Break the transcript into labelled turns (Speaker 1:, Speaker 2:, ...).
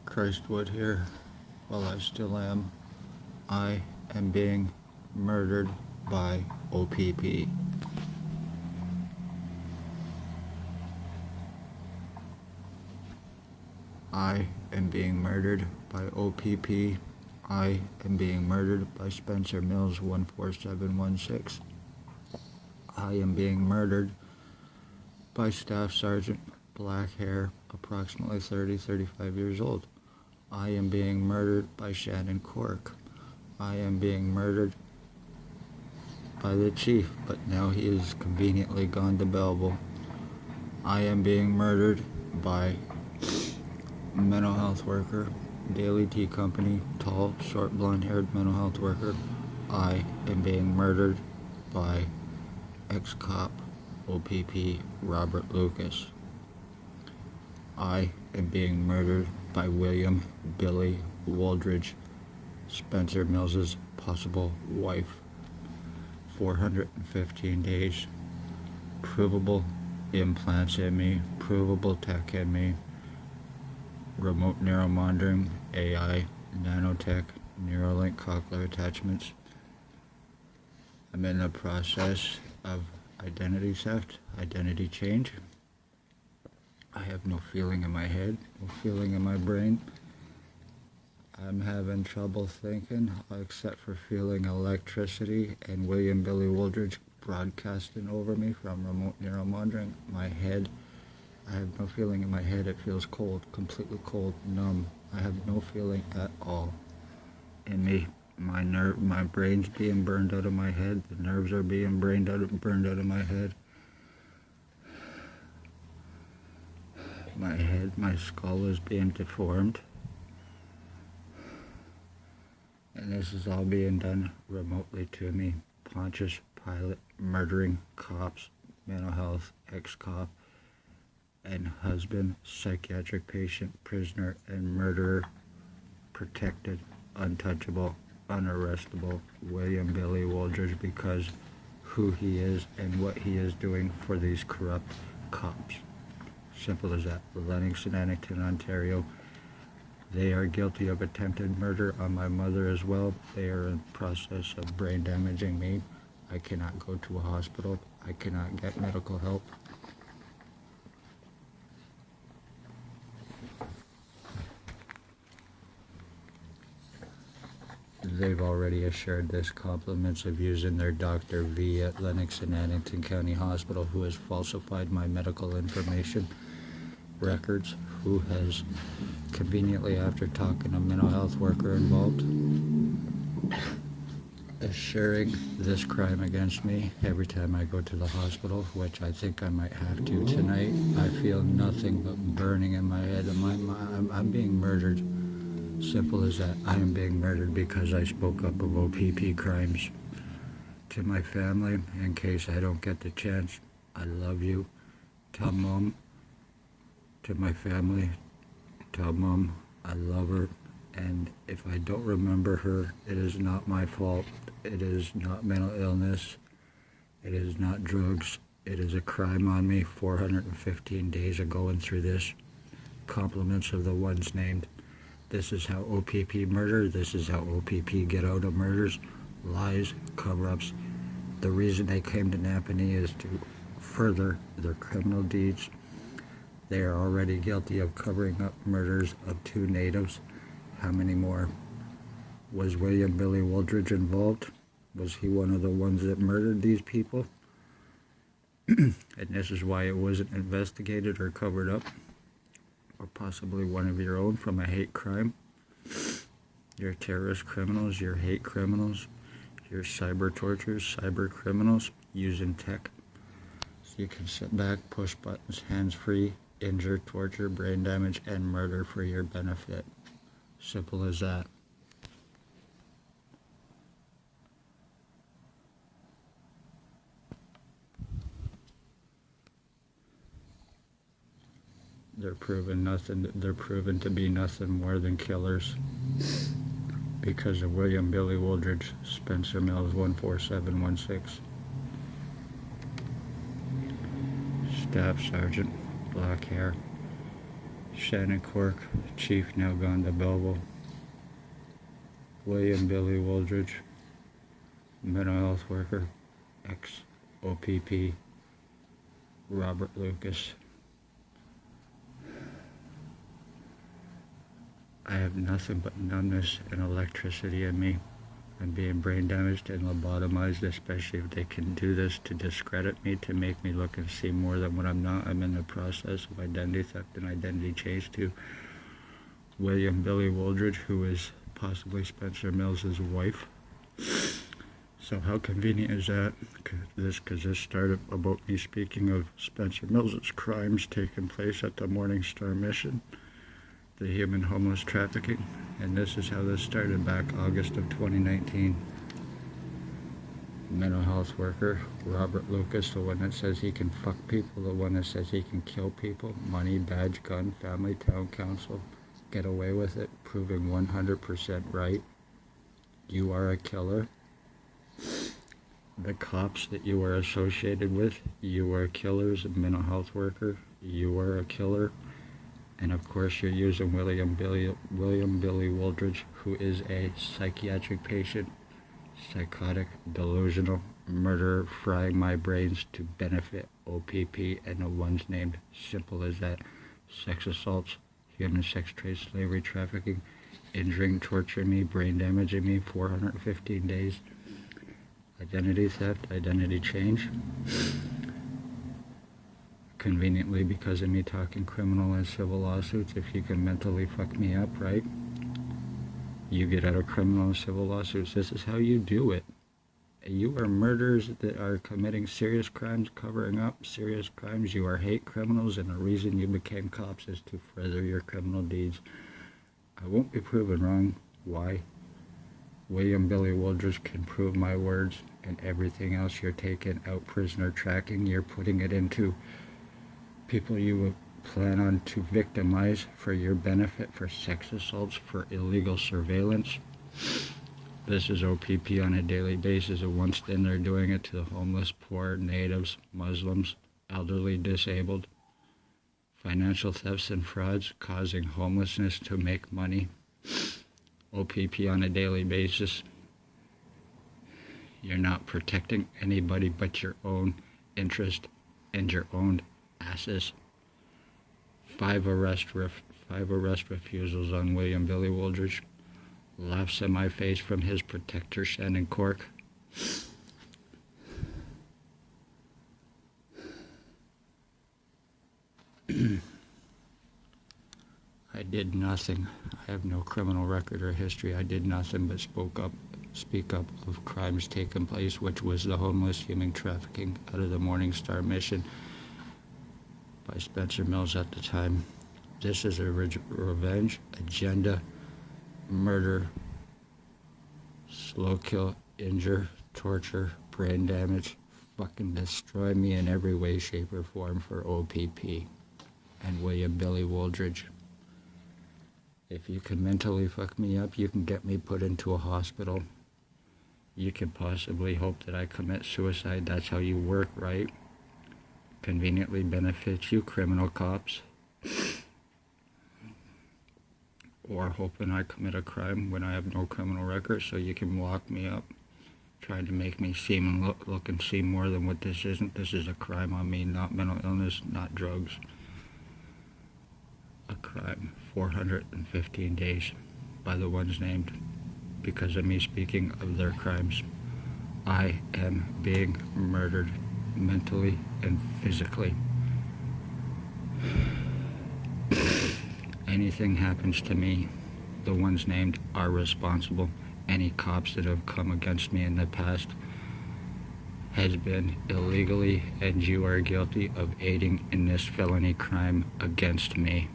Speaker 1: Christwood here. Well, I still am. I am being murdered by OPP. I am being murdered by OPP. I am being murdered by Spencer Mills 14716. I am being murdered by Staff Sergeant, black hair, approximately 30-35 years old. I am being murdered by Shannon Cork. I am being murdered by the chief, but now he is conveniently gone to Belleville. I am being murdered by mental health worker, Daily Tea Company, tall, short, blonde-haired mental health worker. I am being murdered by ex-cop OPP Robert Lucas. I am being murdered by William Billy Wooldridge, Spencer Mills's possible wife. 415 days, provable implants in me, provable tech in me, remote neuromonitoring, AI, nanotech, Neuralink cochlear attachments. I'm in the process of identity theft, identity change. I have no feeling in my head, no feeling in my brain. I'm having trouble thinking, except for feeling electricity and William Billy Wooldridge broadcasting over me from remote neuromonitoring. My head, I have no feeling in my head. It feels cold, completely cold, numb. I have no feeling at all in me. My brain's being burned out of my head. The nerves are being burned out of my head. My head, my skull is being deformed. And this is all being done remotely to me. Pontius Pilate murdering cops, mental health, ex-cop, and husband, psychiatric patient, prisoner, and murderer, protected, untouchable, unarrestable, William Billy Wooldridge, because who he is and what he is doing for these corrupt cops. Simple as that. Lennox and Annington, Ontario. They are guilty of attempted murder on my mother as well. They are in the process of brain damaging me. I cannot go to a hospital. I cannot get medical help. They've already assured this compliments of using their Dr. V at Lennox and Annington County Hospital, who has falsified my medical information records, who has conveniently, after talking to a mental health worker involved, assuring this crime against me every time I go to the hospital, which I think I might have to tonight. I feel nothing but burning in my head. I'm being murdered. Simple as that. I am being murdered because I spoke up of OPP crimes to my family. In case I don't get the chance, I love you. Tell Mom, to my family, tell Mom I love her, and if I don't remember her, it is not my fault. It is not mental illness. It is not drugs. It is a crime on me. 415 days of going through this. Compliments of the ones named. This is how OPP murder. This is how OPP get out of murders, lies, cover-ups. The reason they came to Napanee is to further their criminal deeds. They are already guilty of covering up murders of 2 natives. How many more? Was William Billy Wooldridge involved? Was he one of the ones that murdered these people? And this is why it wasn't investigated or covered up. Or possibly one of your own from a hate crime. You're terrorist criminals, you're hate criminals, you're cyber torturers, cyber criminals using tech. So you can sit back, push buttons, hands-free, injure, torture, brain damage, and murder for your benefit. Simple as that. They're proven nothing. They're proven to be nothing more than killers because of William Billy Wooldridge, Spencer Mills 14716. Staff Sergeant, black hair. Shannon Cork, Chief, now gone to Belleville. William Billy Wooldridge, mental health worker, ex-OPP. Robert Lucas. I have nothing but numbness and electricity in me. I'm being brain damaged and lobotomized, especially if they can do this to discredit me, to make me look and seem more than what I'm not. I'm in the process of identity theft and identity change to William Billy Wooldridge, who is possibly Spencer Mills' wife. So how convenient is that? Because this started about me speaking of Spencer Mills' crimes taking place at the Morning Star mission, the human homeless trafficking, and this is how this started back August of 2019. Mental health worker, Robert Lucas, the one that says he can fuck people, the one that says he can kill people, money, badge, gun, family, town council, get away with it, proving 100% right. You are a killer. The cops that you are associated with, you are killers. A mental health worker, you are a killer. And of course you're using William Billy Wooldridge, who is a psychiatric patient, psychotic, delusional, murderer, frying my brains to benefit OPP and the ones named. Simple as that. Sex assaults, human sex trade, slavery, trafficking, injuring, torturing me, brain damaging me, 415 days. Identity theft, identity change. Conveniently, because of me talking criminal and civil lawsuits, if you can mentally fuck me up, right? You get out of criminal and civil lawsuits. This is how you do it. You are murderers that are committing serious crimes, covering up serious crimes. You are hate criminals, and the reason you became cops is to further your criminal deeds. I won't be proven wrong. Why? William Billy Wooldridge can prove my words, and everything else you're taking out prisoner tracking, you're putting it into people you would plan on to victimize for your benefit, for sex assaults, for illegal surveillance. This is OPP on a daily basis, and once then they're doing it to the homeless, poor, natives, Muslims, elderly, disabled. Financial thefts and frauds, causing homelessness to make money. OPP on a daily basis. You're not protecting anybody but your own interest and your own asses. 5 arrest refusals on William Billy Wooldridge. Laughs in my face from his protector, Shannon Cork. I did nothing. I have no criminal record or history. I did nothing but speak up of crimes taking place, which was the homeless, human trafficking out of the Morning Star mission by Spencer Mills at the time. This is a revenge agenda, murder, slow kill, injure, torture, brain damage, fucking destroy me in every way, shape, or form for OPP and William Billy Wooldridge. If you can mentally fuck me up, you can get me put into a hospital. You can possibly hope that I commit suicide. That's how you work, right? Conveniently benefits you, criminal cops. Or hoping I commit a crime when I have no criminal record, so you can lock me up, trying to make me seem and look and seem more than what this isn't. This is a crime on me, not mental illness, not drugs. A crime. 415 days by the ones named because of me speaking of their crimes. I am being murdered mentally and physically. Anything happens to me, the ones named are responsible. Any cops that have come against me in the past has been illegally, and you are guilty of aiding in this felony crime against me.